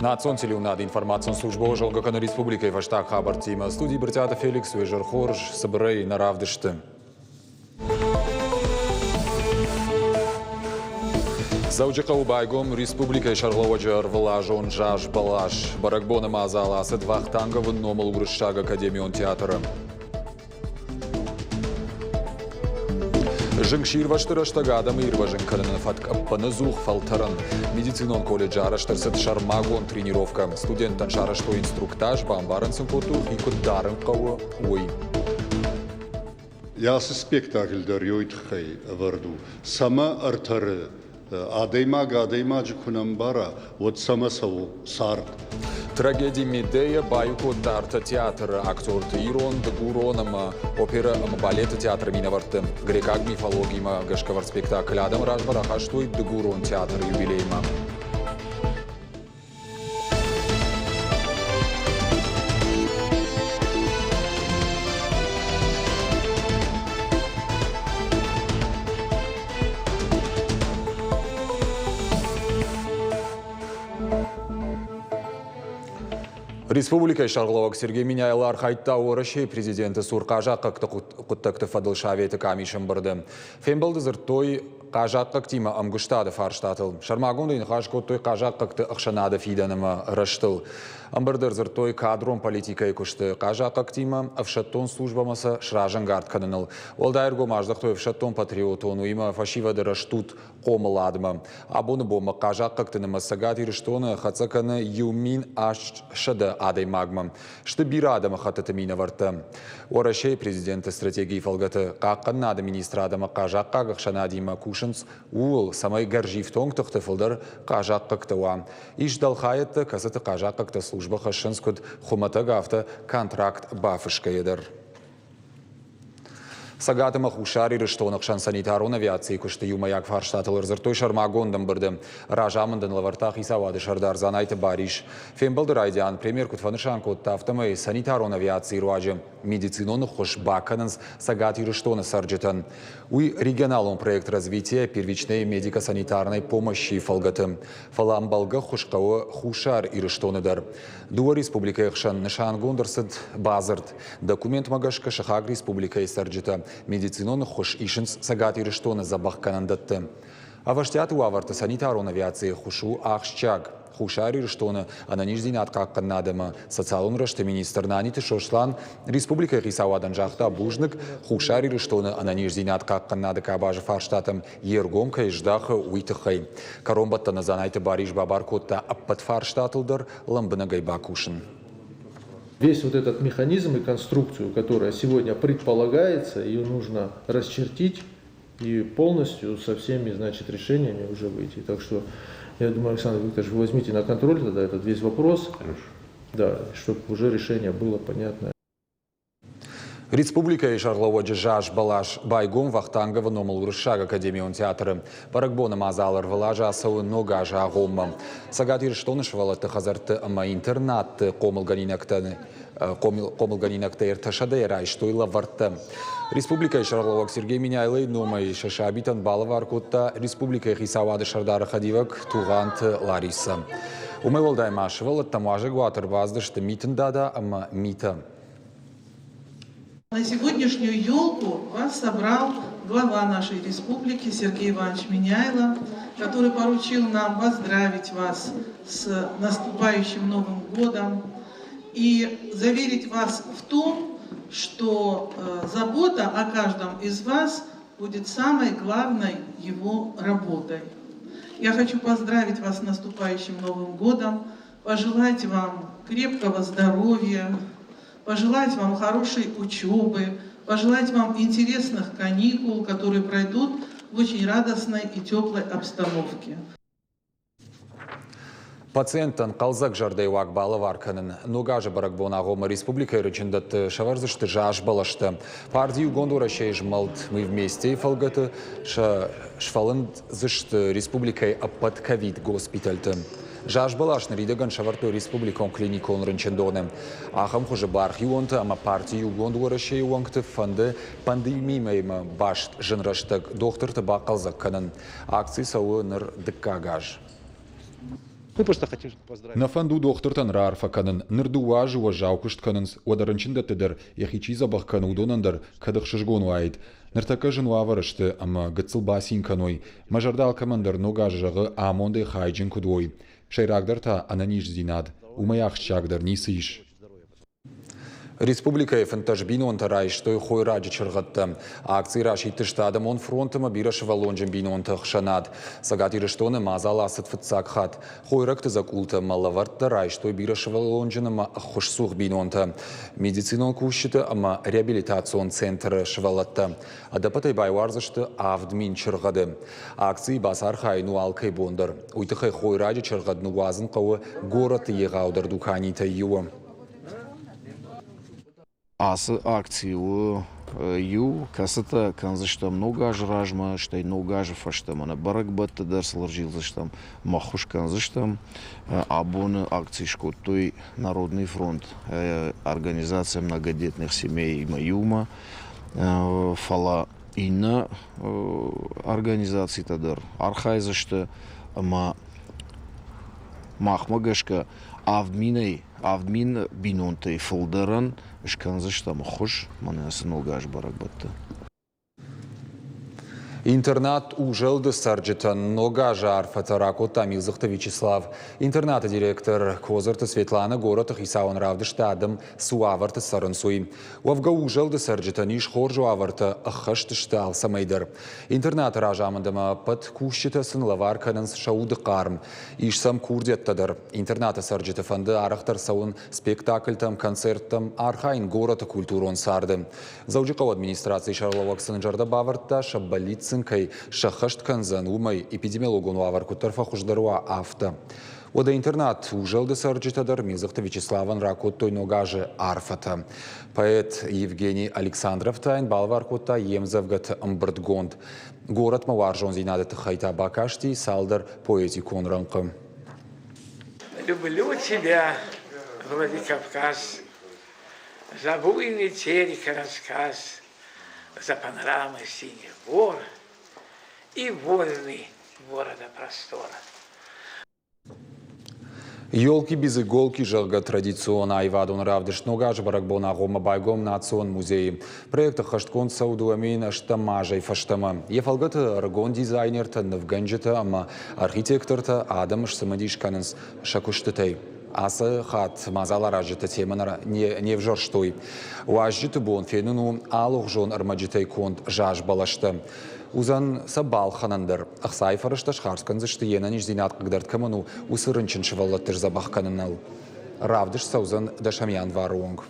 Национ телеунады информацион службы Жолгакана Республикой Ваштак Хабар Тима. Студии Братята Феликс Вежер Хорж Сабрей Наравдышты. Заучакау байгом Республикой Шарловаджар Влажон Жаш Балаш. Баракбона Мазала Асад Вахтангов Номал Уршаг Академион театра. Жыңшир ваштыраштага адамы ирважын канын фаткаппаны зух фалтаран. Медицинон колледжа араштырсыт шармагон тренировка. Студенттан шарашто инструктаж бамбарын сынкоту и куддарын қауы ой. Ясы спектакльдер йойтхай варду. Сама артары адайма жикунам бара вот сама саву сарт. Трагедия Медея, Баюко, Дарта, театр, актер Ирон, Дагуроном, опера, балет, театр Миноварты, грекаг, мифология, гашкавар спектакль, Адам Ражбара, Хаштуй, Дагурон, театр юбилейма. Республика Шарловак Сергей Миняйлар Хайтта Ораши, президенты Суркажа, как-то куттакты Фадыл Шаветы Камишем Барды. Фембалды зыртой Кажак как Тима Амгуштада фарштатыл. Шармагунда инхашко той Кажак как-то Ахшанада Фиданама раштыл. Амбардыр зыртой кадром политикой кушты. Кажак как Тима Авшаттон службамаса Шражангард кананыл. Олдайрго маждах той Авшаттон патриотону има фашивады раштут комаладма. Абоны бома Кажак как-то намасагат ириштона хацаканы Юмин аш шада адай магмам. Шты бирадама хататамина варта. Орашей президенты стратегии фалгаты. Каканнада министра адама Кажак как Ахшанадима куш Уыл самай гаржив тонг тахтыфылдар кажак как-то Ишдал хаятты касаты кажак как-то служба хашынскуд хуматага авто контракт бафышка едер. Сагатыма хушари рыштонық шан санитарон авиации күшті юмаяк фарштатылыр зыртой шармагондым бірді. Ражамындын лавартақ исавады шардар занайты бариш. Фембалды райдян премьер күтфанышан кодта автомай санитарон авиации руаджы. Медициноны хош баканынс сагати рыштоны сарджитан. Уй регионалон проект развития первичной медико-санитарной помощи фалгаты. Фаламбалга хушкауы хушар и рыштоныдар. Дуа республика ихшан нышан гондырсыд базырд. Документ магашка шахаг республика и сарджита. Медициноны хош ишинс сагати рыштоны забахканандатты. Аваштят уаварты санитарон авиации хушу ахшчаг. Хушари рыштоны ананиждинат каккан надама. Социалон рышты министр наниты шошлан республика хисавадан жахта бужнык. Хушари рыштоны ананиждинат каккан нады кабажы фарштатым ергомка и ждахы уйтыхай. Каромбатта назанайты бариш бабар котта аппат фарштатылдар ламбына гайбакушын. Весь вот этот механизм и конструкцию, которая сегодня предполагается, ее нужно расчертить и полностью со всеми, значит, решениями уже выйти. Так что, я думаю, Александр Викторович, вы возьмите на контроль тогда этот весь вопрос, да, чтобы уже решение было понятное. Республика и Шарловаджа Жаш Балаш Байгом Вахтангова Номал Уршаг Академион театра. Баракбона Мазалар Влажа Асау Ногажа Агомма. Сагатир Штонышвала Тахазарты Ама интернат Комалганинактаны. Комалганинакта Ирташада Райштойла Варта. Республика и Шарловак Сергей Миняйлай Номай Шашабитан Балавар Котта. Республика и Хисавады Шардара Хадивак Тугант Лариса. Умевалдай Машевал Тамажа Гуатер Ваздышты Митендада Ама Мита. На сегодняшнюю елку вас собрал глава нашей республики Сергей Иванович Миняйло, который поручил нам поздравить вас с наступающим Новым годом и заверить вас в том, что забота о каждом из вас будет самой главной его работой. Я хочу поздравить вас с наступающим Новым годом, пожелать вам крепкого здоровья, пожелать вам хорошей учебы, пожелать вам интересных каникул, которые пройдут в очень радостной и теплой обстановке. Пациенттан қалзак жардай вакбалы варканын. Ногажы баракбона Гома республика рычындат шаварзышты жаш балашты. Партию гондура шейж малт мы вместе фалгаты шфалынд зышты республикой аппат ковид госпитальты. Жаш балашны ридаган шавартой республикон клиникон рынчындоны. Ахам хуже барх юонты, ама партию гондура шей уангты фанды пандемиймейма башт жынраштык доктор табақ қалзак канын. Акции сауы ныр дыккагаж. Мы просто хотим поздравить. Нафанду доктортан рарфа канын, нырдуажы ва жаукышт канынс, уадарынчында тедер, яхичиза бах канудонандыр, кадық шыжгону айд. Ныртака жын уаварышты, ама гыцыл басин каной, мажардал камандар нога жығы амонды хайджин кудой. Шайрагдар та ананиш зинад, умаяхчагдар нисыш. Республика фантажбин он тарайштой хой раджи чыргытты. Акции рашитты штадым он фронтыма бираш валонжын бин он тахшанад. Сагат ирыштоны мазал асыт фытсак хат. Хой ракты закулты малавартты райштой бираш валонжыны хушсух бин онты. Медицинон кушыты ама реабилитацион центры швалатты. Адапатай байварзышты авдмин чыргады. Акции басар хайну алкай бондар. Уйтыхай хой раджи чыргадны вазын қауы город еғаудыр дуканита юы. Асы акцию ю касата канзыштам много ажражма, что много ажфаштам, она баракбатта дарслар жилзыштам, махуш канзыштам, абоны акции шкотой Народный фронт, организация многодетных семей Маюма, фала инна организации тадар, архайзышты, махмагашка, Авдмин бинонтай фолдеран, шканзыштам хуш, манасыны огаж баракбатты. Интернат ужелды сарджита нога жарфа таракота Милзыхта Вячеслав. Интерната директор Козырты Светлана город Хисаун Равдышта Адам Суаварты Сарансуй. Уавга ужелды сарджита ниш хоржу аварта ахаштышта алсамайдер. Интернат ражамандама под кущита сынлавар кананс шауды қарм. Ишсам курдеттадыр. Интерната сарджита фанды арахтар саун спектакльтам, концерттам архайн город культурон сарды. Заужиков администрации Шарловаксын жарда баварта шаббалит Кай шахашт канзан умай эпидемиологон аварку тарфа хуждаруа авто. Ода интернат ужелды сарджитадар Милзыхта Вячеславан ракоттой ногаже арфата. Поэт Евгений Александров тайн балваркота емзавгат амбрдгонд. Город маваржон зинадет хайта бакашти салдар поэтикон ранкам. Люблю тебя, Владикавказ, за буйный терек рассказ, за панорамы синих гор и вольный города простора. Ёлки без иголки жалга традицион айвадон равдыш ногаж баракбон агома байгом национ музей. Проекта хашткон сауду амин аштамажай фаштама. Ефалгата аргон дизайнерта навганджета ама архитекторта адамыш самадиш канынс шакуштытай. Асы хат мазала ражыта теманара не в жорштой. Уажжыты бон фенуну алух жон армаджитай конт жаж балашты. Узан сабал ханандар. Ахсай фарышташ харсканзышты енаниш зинат кагдарт каману усырынчын шываллаттыр забах кананал. Равдыш саузан дашамян варуонг.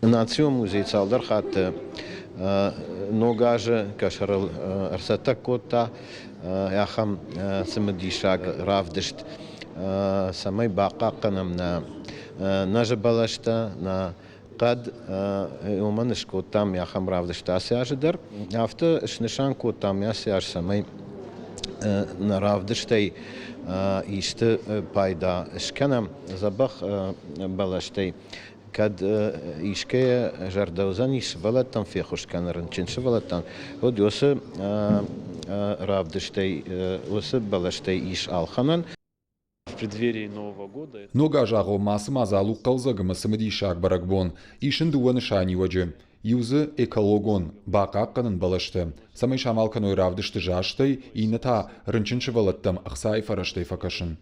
Национ музей цалдар хат ногаже кашарал арсата кота яхам самадишаг равдышт самай бақақынам на жабалашта на قد يومنش كوتام يا خم رافدش تاسي أجدر أفت شنشان كوتام يا سيار سمي نرافدش تي يشت بايدا إشكنم زبخ بلاشتي كد إشكي جردوزان يشبلتن في خوش كان رنشين شبلتن هود يوس رافدش تي وس بلاشتي إش آلخنن В преддверии Нового года. Нога жаго масы мазалу қалзагымы сымыди шаг баракбон. Ишін дуаны шани ваджы. Юзы экологон бақаққанын балашты. Самай шамалкан ойравдышты жаштай, ината рынчыншы валаттам ақсай фараштай факашын.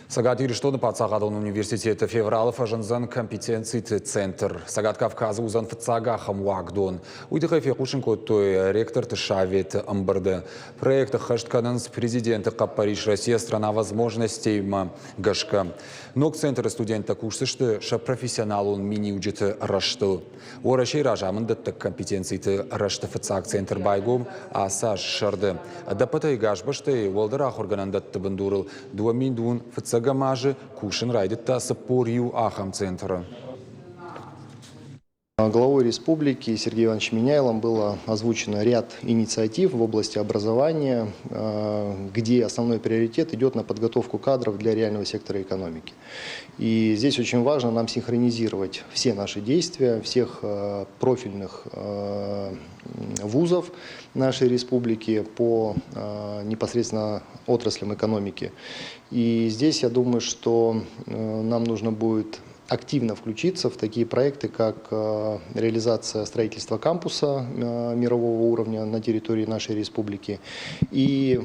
Сагат Ириштоны Пацагадон университета февралов ажанзан компетенции центр. Сагат Кавказа узан фцага хамуагдон. Уйдыхай фекушин коттой ректор Тышавет Амбарда. Проект Хашткананс президента Каппариш Россия страна возможностей Гашка. Ног центр студента курсышты ша профессионал он мини уджеты раштыл. Орашей ражамын даттык компетенции рашты фцаг центр байгом аса шарды. Дапатай гашбашты волдырах органандатты бандурыл дуамин дун фцаг Гамажи Кушин райдет та сапорью ахам центра. Главой республики Сергеем Ивановичем Миняйлом было озвучено ряд инициатив в области образования, где основной приоритет идет на подготовку кадров для реального сектора экономики. И здесь очень важно нам синхронизировать все наши действия, всех профильных вузов нашей республики по непосредственно отраслям экономики. И здесь я думаю, что нам нужно будет активно включиться в такие проекты, как реализация строительства кампуса мирового уровня на территории нашей республики и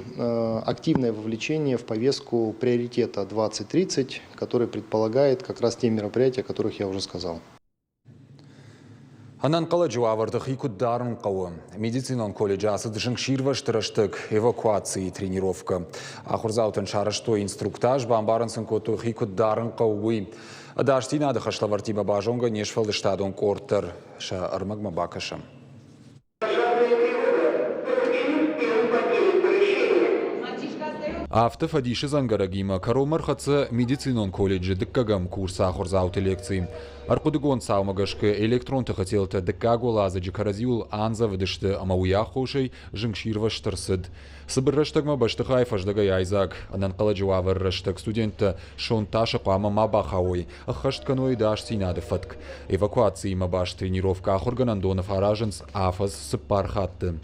активное вовлечение в повестку приоритета 2030, который предполагает как раз те мероприятия, о которых я уже сказал. Анан қала жуавырдық икуддарын қауы. Медицинон колледжі асыд жыңширваштырыштық эвакуации тренировка. Ахурзаутын шарыштой инструктаж бамбарынсын коту икуддарын қауы. Даштинады хашлавартима бажонга нешфалды штадон кортер ша армагма бакашам. Автофадиши зангарагима каромархаца медицинон колледжи дыккагам курса ахурзауты лекции. Аркудыгон саумагашка электронты хотелта дыккаго лазаджи каразиул анза выдышты амауяхушей жыңширваштырсыд. Сыбырраштагма баштыхай фаждагай айзак. Анан каладжуаварраштаг студента шонташа қама мабахауй. Ахаштканой даш синады фатк. Эвакуации мабаш тренировка ахурганандонов араженс афаз сыппархатты.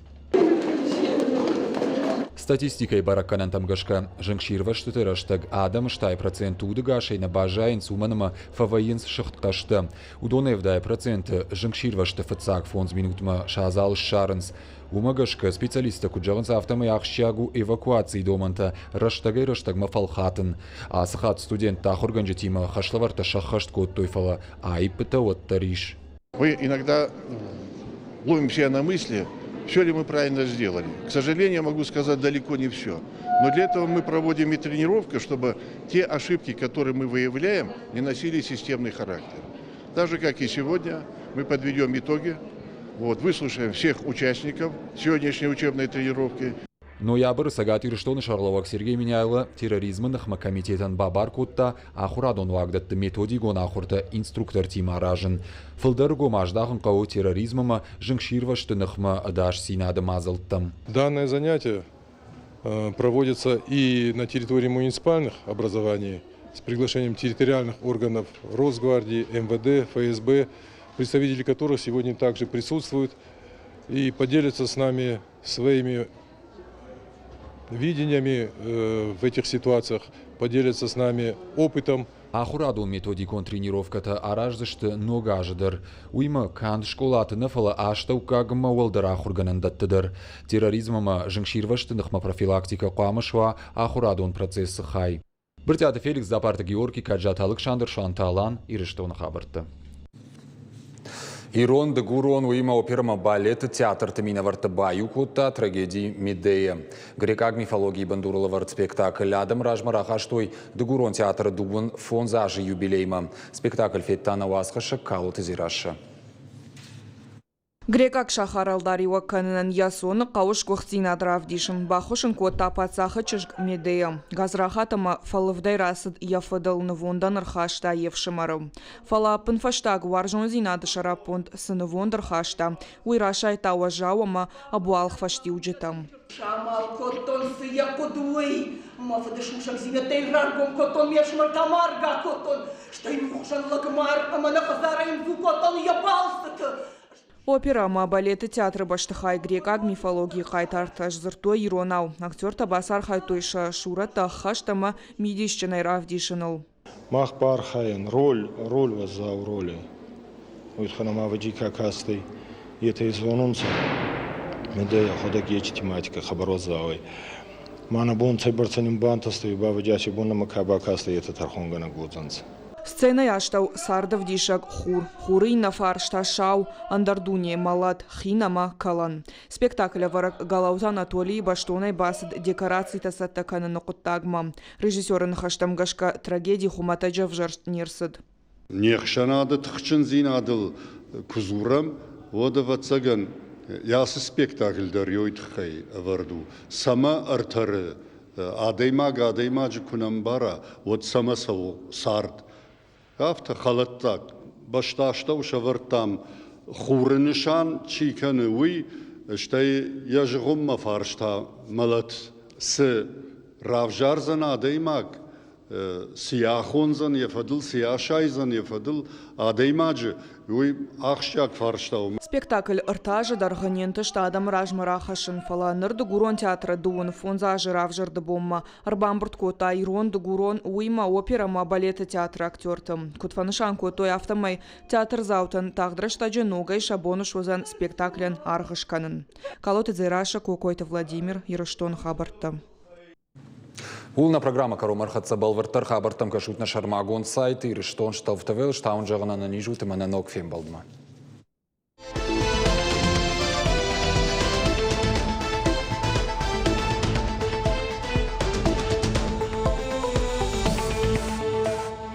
Статистикой баракканан тамгашка жыңширвашты раштаг адам штай процент удыгашей на бажайн суманама фаваинс шахткашта. Удоневдай процент жыңширвашты фацак фонз минутма шазал шарынс. Умагашка специалиста куджаванс автомай ахщагу эвакуации доманта раштагай раштагма фалхатын. А сахат студент тахурганджи тима хашлаварта шахашт кот тойфала айпыта вот тариш. Мы иногда ловим себя на мысли, все ли мы правильно сделали. К сожалению, я могу сказать далеко не все. Но для этого мы проводим и тренировки, чтобы те ошибки, которые мы выявляем, не носили системный характер. Так же, как и сегодня, мы подведем итоги, выслушаем всех участников сегодняшней учебной тренировки. Ноябрь сагатир что на Шарловак Сергей Миняйла терроризмных комитетан бабар кутта ахурадон вагдатты методигон ахурта инструктор тима ражен. Фылдарго маждахын кау терроризмама жыңширваштынықма адаш синады мазылттым. Данное занятие проводится и на территории муниципальных образований с приглашением территориальных органов Росгвардии, МВД, ФСБ, представители которых сегодня также присутствуют и поделятся с нами своими видениями в этих ситуациях, поделятся с нами опытом. Ахурадон методикон тренировката араждышты ногажыдыр. Уйма канд школаты нафала аштаукагма уалдар ахурганандаттыдыр. Терроризмама жыңширваштынықма профилактика қамышва ахурадон процессы хай. Біртяты Феликс Запарта Георгий Каджаталық Шандыр Шанталан ирыштауны хабыртты. Ирон де Гурон уйма операма балет театр тамина варта баюкута трагедии Медея. Грекаг мифологии бандурала варт спектакль Адам Ражмарахаштой де Гурон театр дубан фонзажи юбилейма. Спектакль феттана уасхаша калуты зираша. Грекак шахаралдари ваканынан ясоны қауыш көқтина дравдишын бахышын кота пацахы чыжг медея. Газрахатама фалывдай расыд яфадалны вондан рхашта евшымарым. Фала пынфаштаг варжон зинады шарапонд сыны вондыр хашта. Уйрашай тауа жауама абуалх фашти уджитам. Шамал котон сыя кодуэй. Мафадышушак зиветей раргом котон мешмар тамарга котон. Штай мухшан лагмар, амана хазараем зу котон ябалсыты. Опера балеты театры баштыхай грекаг мифологии қайтарташ зыртой иронау. Актер табасар хайтойша шура тахаштама мидишчанай равдишыныл. Мах пархайын роль вазау роли. Уйтханама вадика касты. Это извонунца. Медея хода геч тематика хабарозавай. Мана бун цайбарцаним бантасты бавадячи бунна макаба касты это тархонгана гудзанца. Сцена яштау сардов дишак хурый нафар шташау андардуне малат хинама калан. Спектакль варак Галауза Анатолий баштонай басыд декорации тасаттаканы нукуттагма. Режиссерын хаштамгашка трагедии хуматаджа вжаршт нерсыд. Нехшанады тхчин зинадыл кузурам вода ватсаган ясы спектакльдер йойтхай варду. Сама артары адайма жикунам бара вот сама сард. Авто халаттак, башташта ушавартам خورنشان چی کنه وی اشتای یجغم مفارشتا ملت س رافجار زن آدیماگ سیاخون زن یفدل سیاشای زن یفدل آدیماج وی آخشیاک فارشتا. Спектакль ыртажы дарғыненті штадам ражмыра хашын фаланырды гурон театры дуын фонзажы равжырды бомма. Арбамбырт кота иронды гурон уйма операма балеты театры актертым. Кутфанышан котой автомай театр заутын тағдыры штаджы ногай шабоны шозан спектаклен арғышканын. Калоты дзайраша кокойты Владимир Ерыштон хабарты. Улна программа Каромар Хацабалвартар хабартам кашутна шармагон сайты Ерыштон штавтавел штаун жағынан нижу тымана ног фем балдма.